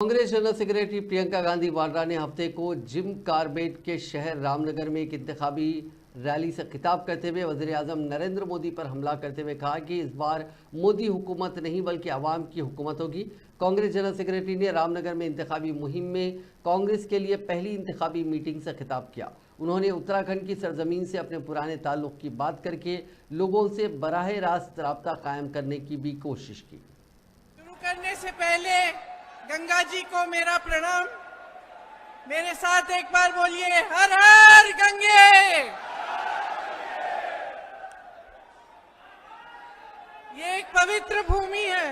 Congress general secretary Priyanka Gandhi Vadra ने हफ्ते को जिम कार्बेट के शहर रामनगर में एक इंतखाबी रैली से खिताब करते हुए वज़ीर आज़म नरेंद्र मोदी पर हमला करते हुए कहा कि इस बार मोदी हुकूमत नहीं बल्कि आवाम की हुकूमत होगी। कांग्रेस जनरल सेक्रेटरी ने रामनगर में इंतखाबी मुहिम में कांग्रेस के लिए पहली इंतखाबी मीटिंग से खिताब किया। उन्होंने उत्तराखंड की सरजमीन से अपने पुराने ताल्लुक की बात करके लोगों से बराह रास्त रब्ता कायम करने की भी कोशिश की। शुरू करने से पहले गंगा जी को मेरा प्रणाम। मेरे साथ एक बार बोलिए, हर हर गंगे। ये एक पवित्र भूमि है।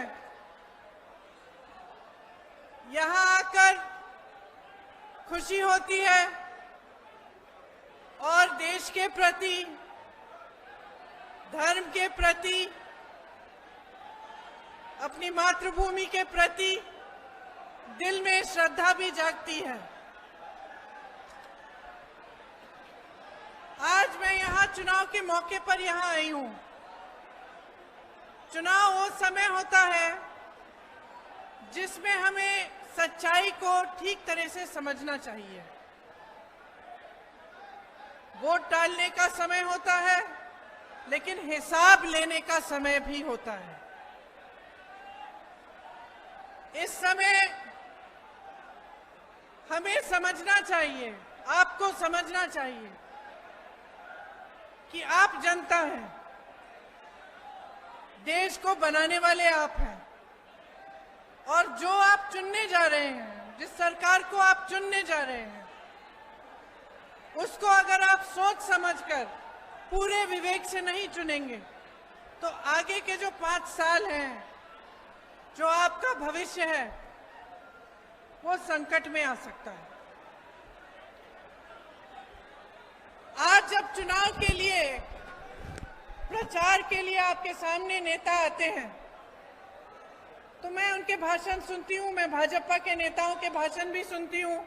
यहाँ आकर खुशी होती है और देश के प्रति, धर्म के प्रति, अपनी मातृभूमि के प्रति दिल में श्रद्धा भी जागती है। आज मैं यहाँ चुनाव के मौके पर यहाँ आई हूँ। चुनाव वो समय होता है जिसमें हमें सच्चाई को ठीक तरह से समझना चाहिए। वोट डालने का समय होता है, लेकिन हिसाब लेने का समय भी होता है। इस समय हमें समझना चाहिए, आपको समझना चाहिए कि आप जनता हैं, देश को बनाने वाले आप हैं, और जो आप चुनने जा रहे हैं, जिस सरकार को आप चुनने जा रहे हैं, उसको अगर आप सोच समझकर पूरे विवेक से नहीं चुनेंगे तो आगे के जो 5 साल हैं, जो आपका भविष्य है, वो संकट में आ सकता है। आज जब चुनाव के लिए, प्रचार के लिए आपके सामने नेता आते हैं तो मैं उनके भाषण सुनती हूं। मैं भाजपा के नेताओं के भाषण भी सुनती हूं।